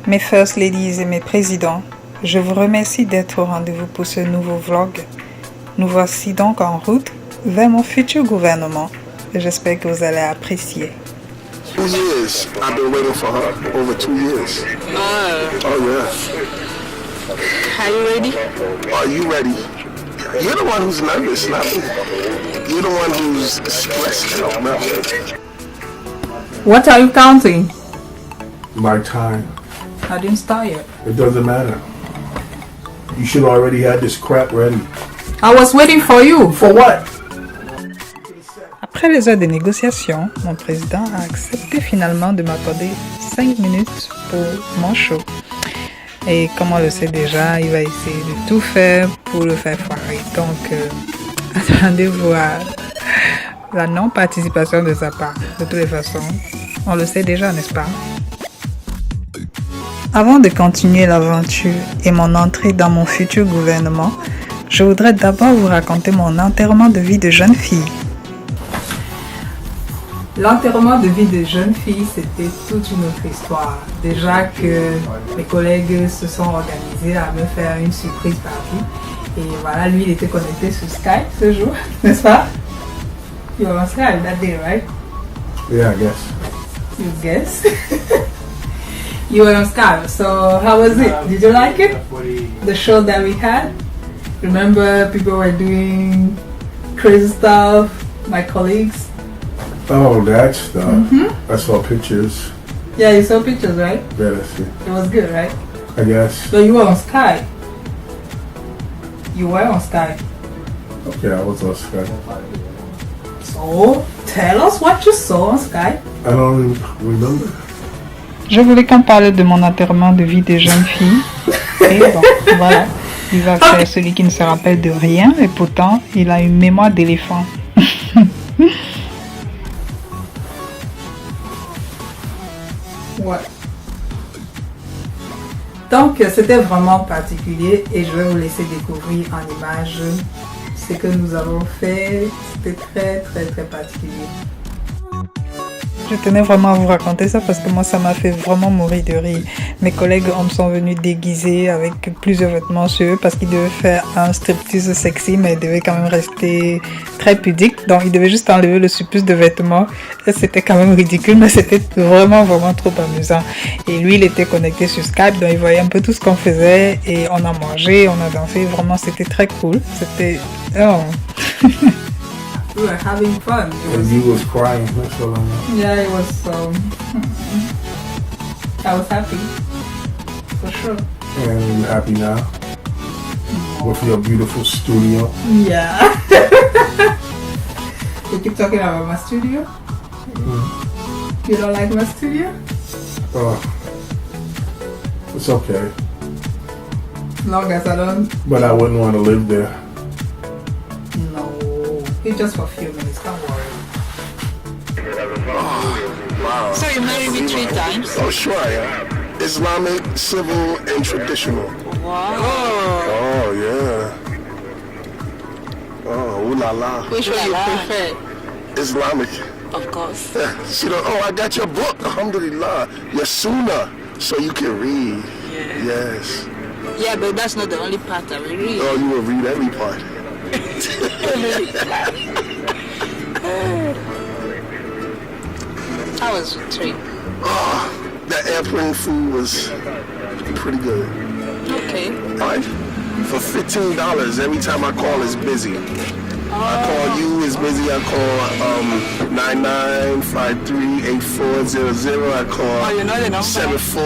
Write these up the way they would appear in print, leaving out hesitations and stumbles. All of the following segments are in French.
Mes First Ladies et mes présidents, je vous remercie d'être au rendez-vous pour ce nouveau vlog. Nous voici donc en route vers mon futur gouvernement. J'espère que vous allez apprécier. 2 years. I've been waiting for her. Over 2 years. Oh yeah. Are you ready? Are you ready? You're the one who's nervous, not me. You're the one who's stressed out, not me. What are you counting? My time. I didn't start yet. It doesn't matter. You should already have this crap ready. I was waiting for you. For what? Après les heures de négociation, mon président a accepté finalement de m'accorder 5 minutes pour mon show. Et comme on le sait déjà, il va essayer de tout faire pour le faire foirer. Donc, attendez-vous à la non-participation de sa part. De toutes les façons, on le sait déjà, n'est-ce pas? Avant de continuer l'aventure et mon entrée dans mon futur gouvernement, je voudrais d'abord vous raconter mon enterrement de vie de jeune fille. L'enterrement de vie de jeune fille, c'était toute une autre histoire. Déjà que mes collègues se sont organisés à me faire une surprise party. Et voilà, lui, il était connecté sur Skype ce jour, n'est-ce pas? You were on Skype that day, right? Yeah, I guess. You guess? You were on Skype, so how was it? Did you like it? The show that we had? Remember, people were doing crazy stuff, my colleagues? Oh, that stuff. I saw pictures. Yeah, you saw pictures, right? Yeah, that's it. It was good, right? I guess. So you were on Skype? You were on Skype. Okay, I was on Skype. So, tell us what you saw on Skype. I don't even remember. Je voulais qu'on parle de mon enterrement de vie de jeune fille. Et bon, voilà. Il va faire celui qui ne se rappelle de rien et pourtant, il a une mémoire d'éléphant. Ouais. Donc, c'était vraiment particulier et je vais vous laisser découvrir en images ce que nous avons fait. C'était très, très, très particulier. Je tenais vraiment à vous raconter ça parce que moi, ça m'a fait vraiment mourir de rire. Mes collègues sont venus déguisés avec plusieurs vêtements sur eux parce qu'ils devaient faire un striptease sexy, mais ils devaient quand même rester très pudiques. Donc, ils devaient juste enlever le surplus de vêtements. Et c'était quand même ridicule, mais c'était vraiment, vraiment trop amusant. Et lui, il était connecté sur Skype, donc il voyait un peu tout ce qu'on faisait. Et on a mangé, on a dansé. Vraiment, c'était très cool. C'était... Oh. We were having fun. And you was crying. That's all I know. Yeah, it was I was happy. For sure. And happy now. With your beautiful studio. Yeah. You keep talking about my studio? You don't like my studio? It's okay. As long as I don't... But I wouldn't want to live there. No. It's just for a few minutes, don't worry. Wow. So you married me 3 times? Oh, sure I am. Islamic, civil, and traditional. Wow. Oh, yeah. Oh, ooh la la. Which one you prefer? Islamic. Of course. She don't, oh, I got your book, alhamdulillah. Your sunnah, so you can read. Yeah. Yes. Yeah, but that's not the only part I will read. Oh, you will read every part. How was your trip? Oh, that airplane food was pretty good. Okay. Right? For $15, every time I call, it's busy. I call you, it's busy. I call 99538400. I call Oh, you know the number? 74.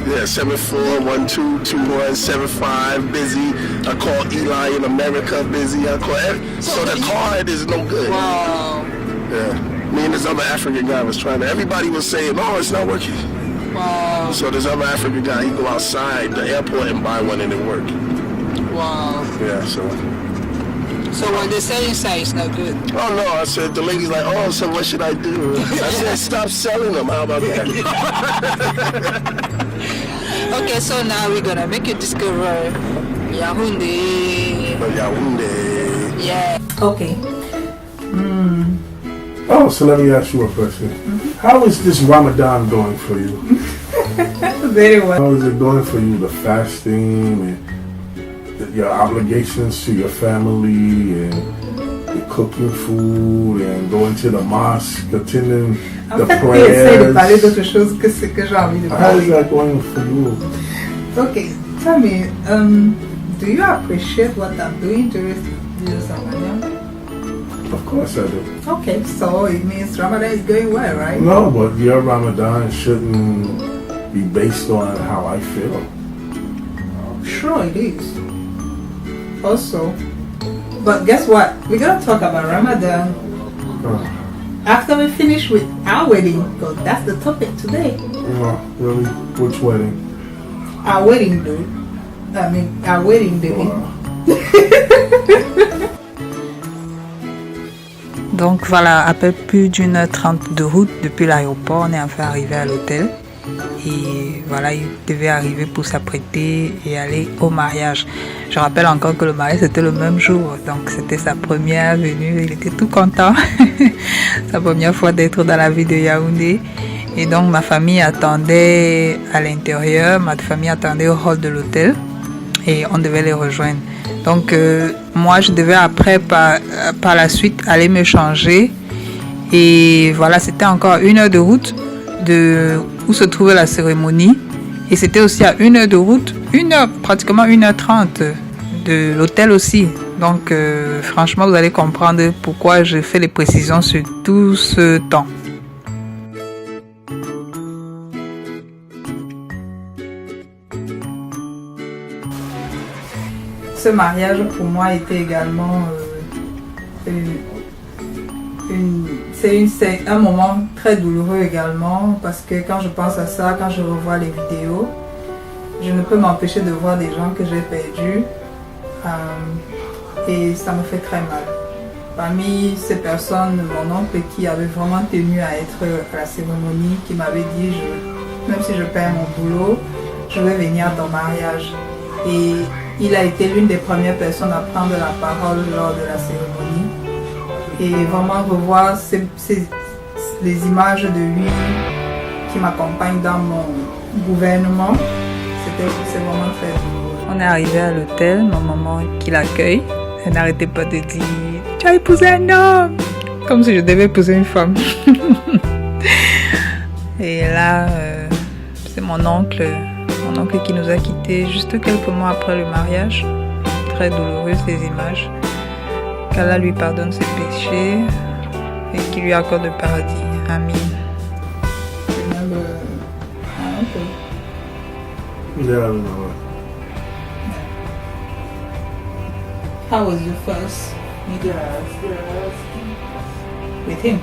Yeah, 74122175, busy. I call Eli in America, busy. I call so the card is no good. Wow. Yeah. Me and this other African guy was trying to, everybody was saying, oh, it's not working. Wow. So this other African guy, he go outside the airport and buy one and it worked. Wow. Yeah, so. So what they say inside is not good. Oh no, I said, the lady's like, oh, so what should I do? I said, stop selling them. How about that? Okay, so now we're gonna make you discover Yaoundé. Yaoundé. Yeah. Okay. Oh, so let me ask you a question. How is this Ramadan going for you? Very well. How is it going for you, the fasting and your obligations to your family and the cooking food and going to the mosque, attending the Essaye de parler prayers? d'autre chose que ce que j'ai envie de How is parler. that going for you? Okay, tell me, do you appreciate what I'm doing during this Ramadan? Of course I do. Okay, so it means Ramadan is going well, right? No, but your Ramadan shouldn't be based on how I feel. Sure it is. Also, but guess what? We're gonna talk about Ramadan after we finish with our wedding, because that's the topic today. Really? Which wedding? Our wedding, dude. I mean, our wedding, baby. Donc voilà, à peu plus d'1h30 de route depuis l'aéroport, on est enfin arrivé à l'hôtel. Et voilà, il devait arriver pour s'apprêter et aller au mariage. Je rappelle encore que le mariage c'était le même jour, donc c'était sa première venue, il était tout content. Sa première fois d'être dans la ville de Yaoundé. Et donc ma famille attendait à l'intérieur, ma famille attendait au hall de l'hôtel et on devait les rejoindre. Donc moi je devais après par la suite aller me changer et voilà, c'était encore 1 heure de route de où se trouvait la cérémonie et c'était aussi à 1 heure de route, pratiquement 1h30 de l'hôtel aussi. Donc franchement vous allez comprendre pourquoi je fais les précisions sur tout ce temps. Ce mariage pour moi était également c'est un moment très douloureux également parce que quand je pense à ça, quand je revois les vidéos, je ne peux m'empêcher de voir des gens que j'ai perdus et ça me fait très mal. Parmi ces personnes, mon oncle qui avait vraiment tenu à être à la cérémonie, qui m'avait dit même si je perds mon boulot, je vais venir à ton mariage. Et il a été l'une des premières personnes à prendre la parole lors de la cérémonie. Et vraiment revoir les images de lui qui m'accompagnent dans mon gouvernement, c'est vraiment très douloureux. On est arrivé à l'hôtel, ma maman qui l'accueille, elle n'arrêtait pas de dire « Tu as épousé un homme !» Comme si je devais épouser une femme. Et là, c'est mon oncle qui nous a quittés juste quelques mois après le mariage. Très douloureux ces images. Qu'Allah lui pardonne ses péchés et qu'il lui accorde le paradis. Amin. Yeah, I know. How was your first meeting with him?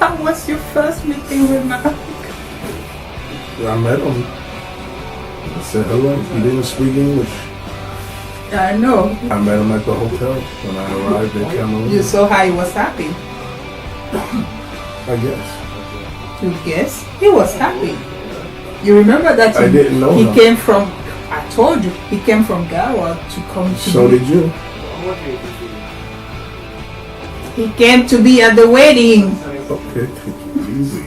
How was your first meeting with Mark? I met him. I said hello. He didn't speak English. I know. I met him at the hotel when I arrived in Cameroon. You saw how he was happy. I guess. You guess? He was happy. You remember that I didn't know he him. came from, I told you, he came from Gawa to come to So me. did you. He came to be at the wedding. Okay, take it easy.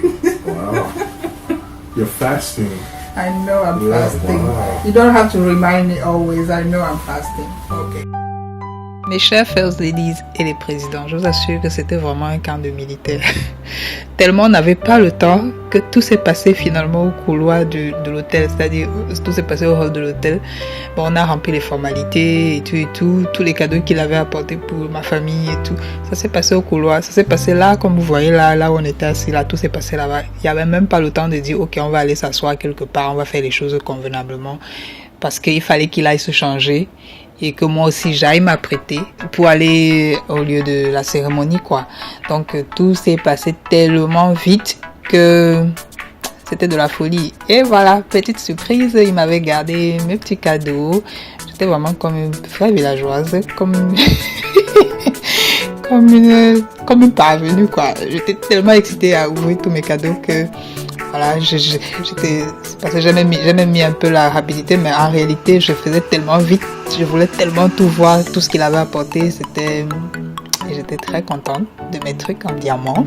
Wow. You're fasting. I know I'm Yeah, fasting. wow. You don't have to remind me always. I know I'm fasting. Okay. Mes chers first ladies et les présidents, je vous assure que c'était vraiment un camp de militaires. Tellement on n'avait pas le temps que tout s'est passé finalement au couloir de l'hôtel, c'est-à-dire tout s'est passé au hall de l'hôtel. Bon, on a rempli les formalités et tout, tous les cadeaux qu'il avait apportés pour ma famille et tout. Ça s'est passé au couloir, ça s'est passé là, comme vous voyez là où on était assis, là, tout s'est passé là-bas. Il n'y avait même pas le temps de dire, ok, on va aller s'asseoir quelque part, on va faire les choses convenablement. Parce qu'il fallait qu'il aille se changer. Et que moi aussi j'aille m'apprêter pour aller au lieu de la cérémonie quoi. Donc tout s'est passé tellement vite que c'était de la folie. Et voilà, petite surprise, il m'avait gardé mes petits cadeaux. J'étais vraiment comme une vraie villageoise, comme une parvenue quoi. J'étais tellement excitée à ouvrir tous mes cadeaux que voilà, j'étais, parce que j'aimais mis un peu la rapidité, mais en réalité, je faisais tellement vite, je voulais tellement tout voir, tout ce qu'il avait apporté, et j'étais très contente de mes trucs en diamant.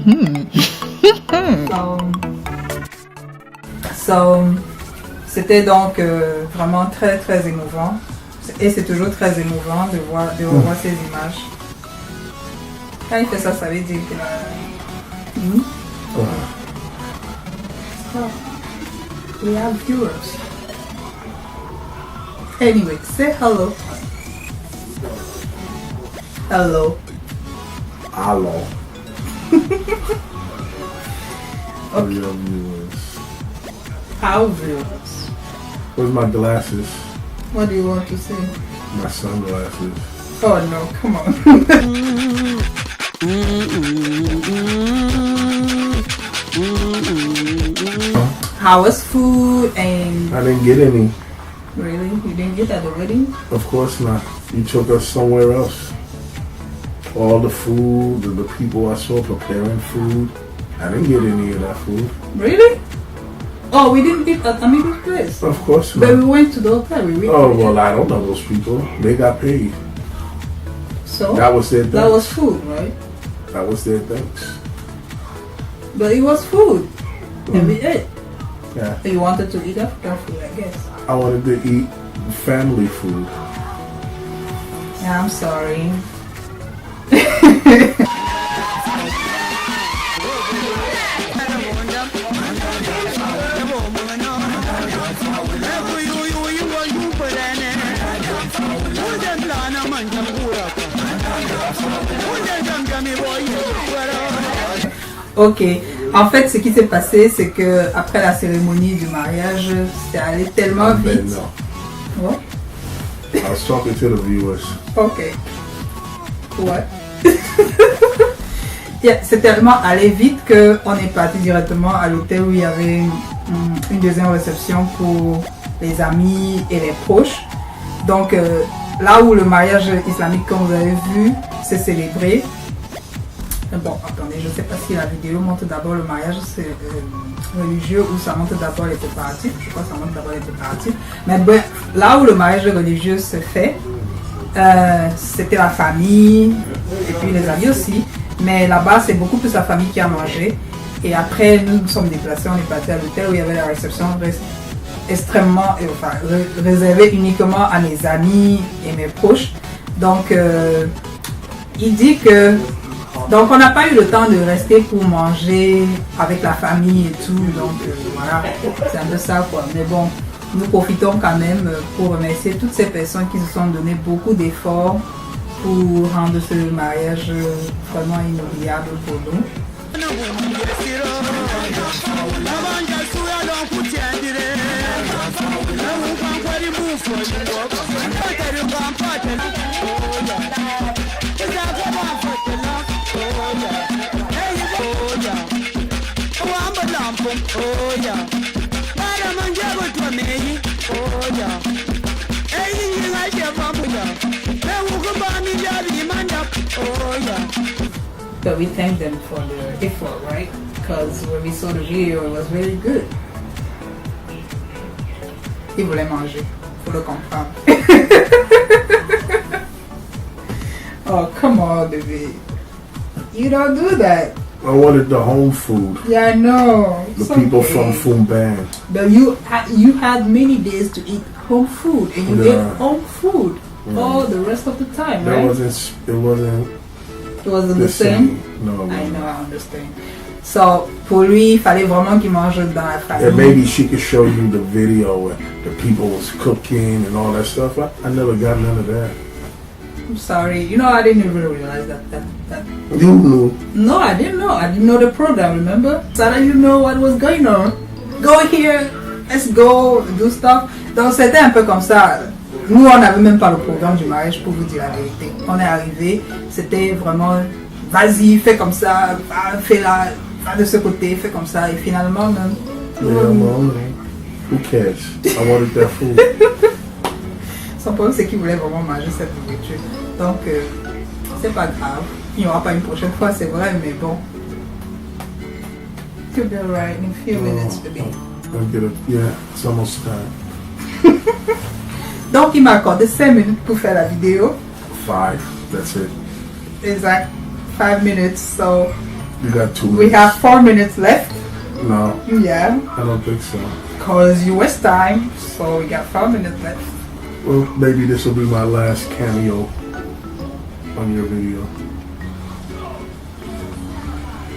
C'était donc vraiment très très émouvant, et c'est toujours très émouvant de revoir ces images. Quand il fait ça, ça veut dire qu'il a... So, we have viewers. Anyway, say hello. Hello. Hello. How your viewers? How viewers? Where's my glasses? What do you want to say? My sunglasses. Oh no, come on. How was food and... I didn't get any. Really? You didn't get at the wedding? Of course not. You took us somewhere else. All the food, the people I saw preparing food. I didn't get any of that food. Really? Oh, we didn't eat at Amigo's place. Of course But we not. went to the hotel. Oh, well, I don't know those people. They got paid. So? That was their thanks. That was food, right? That was their thanks. But it was food. And we ate. Yeah. You wanted to eat African food, I guess. I wanted to eat family food. Yeah, I'm sorry. Ok, en fait ce qui s'est passé c'est que après la cérémonie du mariage, c'est allé tellement vite. No. What? I was talking to the viewers. Ok. What? Yeah, c'est tellement allé vite qu'on est parti directement à l'hôtel où il y avait une deuxième réception pour les amis et les proches. Donc là où le mariage islamique, comme vous avez vu, s'est célébré. Bon, attendez, je ne sais pas si la vidéo montre d'abord le mariage religieux ou ça montre d'abord les préparatifs. Je crois que ça montre d'abord les préparatifs. Mais bon, là où le mariage religieux se fait, c'était la famille et puis les amis aussi. Mais là-bas, c'est beaucoup plus la famille qui a mangé. Et après, nous nous sommes déplacés, on est parti à l'hôtel où il y avait la réception extrêmement, enfin, réservée uniquement à mes amis et mes proches. Donc, il dit que... Donc on n'a pas eu le temps de rester pour manger avec la famille et tout, donc voilà, c'est un peu ça quoi. Mais bon, nous profitons quand même pour remercier toutes ces personnes qui se sont donné beaucoup d'efforts pour rendre ce mariage vraiment inoubliable pour nous. But we thank them for the effort, right? Because when we saw the video, it was very good. Ils voulaient manger, faut le comprendre. Oh, come on, baby. You don't do that. I wanted the home food. Yeah, I know. The people from Fumban. But you had many days to eat home food, and you ate home food all the rest of the time, right? It wasn't the same? No. I know, I understand. So, pour lui, il fallait vraiment qu'il mange dans la famille. And maybe she could show you the video where the people was cooking and all that stuff. I never got none of that. I'm sorry. You know, I didn't even realize that. You knew. No, I didn't know. I didn't know the program, remember? So I didn't know what was going on. Go here, let's go, do stuff. Donc, c'était un peu comme ça. Nous, on n'avait même pas le programme du mariage, pour vous dire la vérité. On est arrivé, c'était vraiment, vas-y, fais comme ça, fais là, va de ce côté, fais comme ça. Et finalement, même... Who cares? I wanted that food. Son problème, c'est qu'il voulait vraiment manger cette nourriture. Donc, c'est pas grave. Il n'y aura pas une prochaine fois, c'est vrai, mais bon. Could be alright in a few minutes, baby. I'll get it. Yeah, it's almost time. Donc, il m'a accordé 5 minutes pour faire la vidéo. 5, that's it. Exact. 5 minutes. So, You got 2 we minutes. have 4 minutes left. No, Yeah. I don't think so. Because you waste time. So, we got 4 minutes left. Well, maybe this will be my last cameo on your video.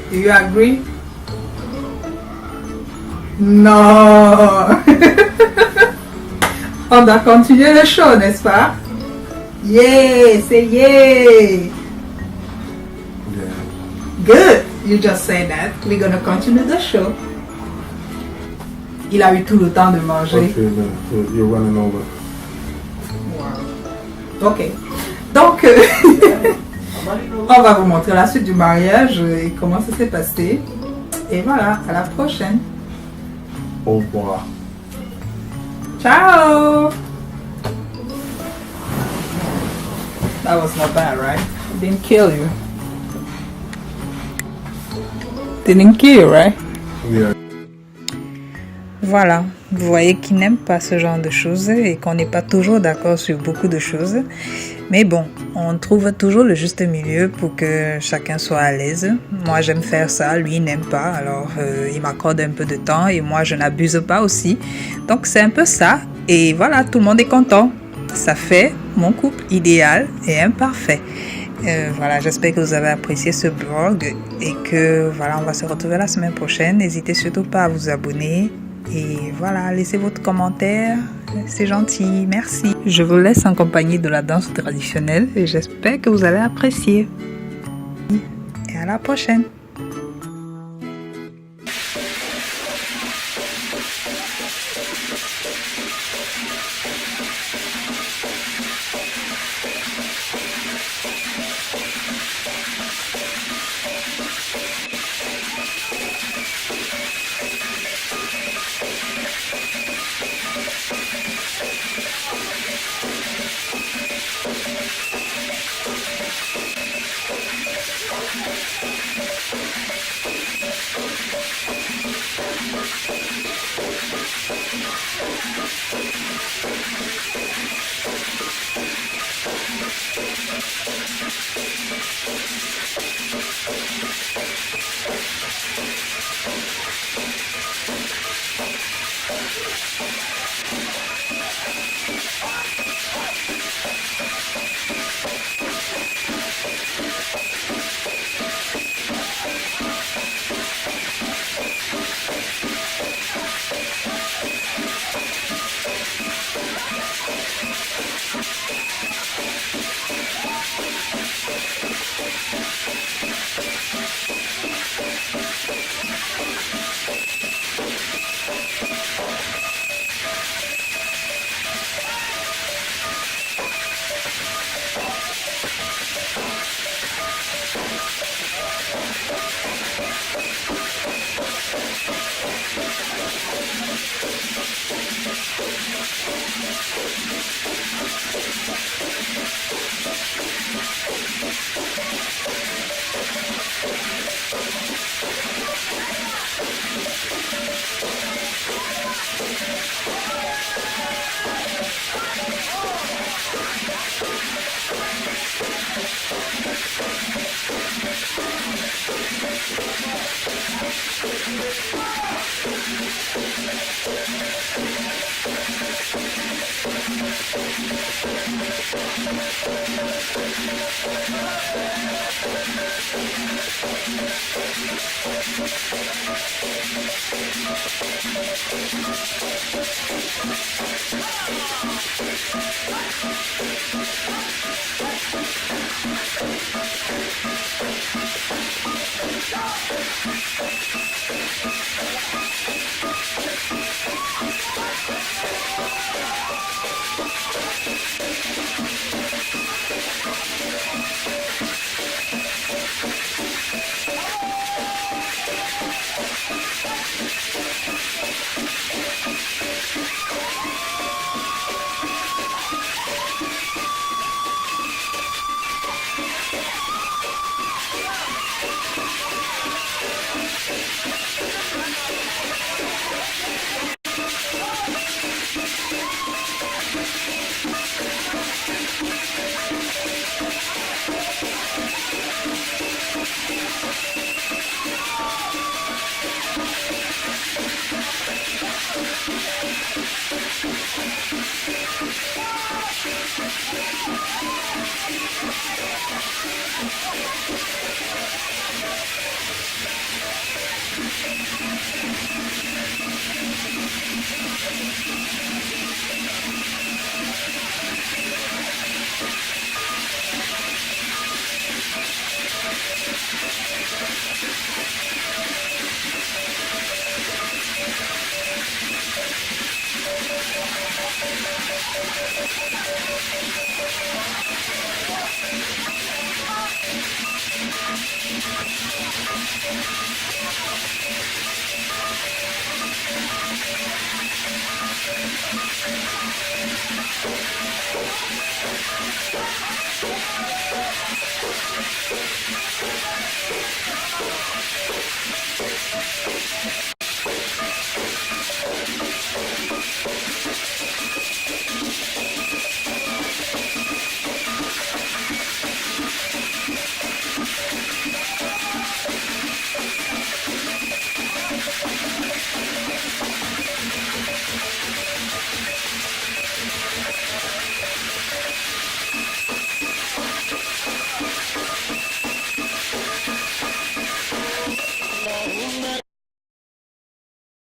Do you agree? Non. On doit continuer le show, n'est-ce pas? Yeah, say yeah. Yeah. Good. You just say that. We're gonna continue the show. Il a eu tout le temps de manger. Okay, then. You're running over. Wow. Ok. Donc, on va vous montrer la suite du mariage et comment ça s'est passé. Et voilà, à la prochaine. Au revoir. Ciao! That was not bad, right? It didn't kill you. Didn't kill you, right? Yeah. Voilà, vous voyez qu'il n'aime pas ce genre de choses et qu'on n'est pas toujours d'accord sur beaucoup de choses. Mais bon, on trouve toujours le juste milieu pour que chacun soit à l'aise. Moi, j'aime faire ça, lui, il n'aime pas. Alors, il m'accorde un peu de temps et moi, je n'abuse pas aussi. Donc, c'est un peu ça. Et voilà, tout le monde est content. Ça fait mon couple idéal et imparfait. Voilà, j'espère que vous avez apprécié ce blog et que voilà, on va se retrouver la semaine prochaine. N'hésitez surtout pas à vous abonner. Et voilà, laissez votre commentaire, c'est gentil, merci. Je vous laisse en compagnie de la danse traditionnelle et j'espère que vous allez apprécier. Et à la prochaine.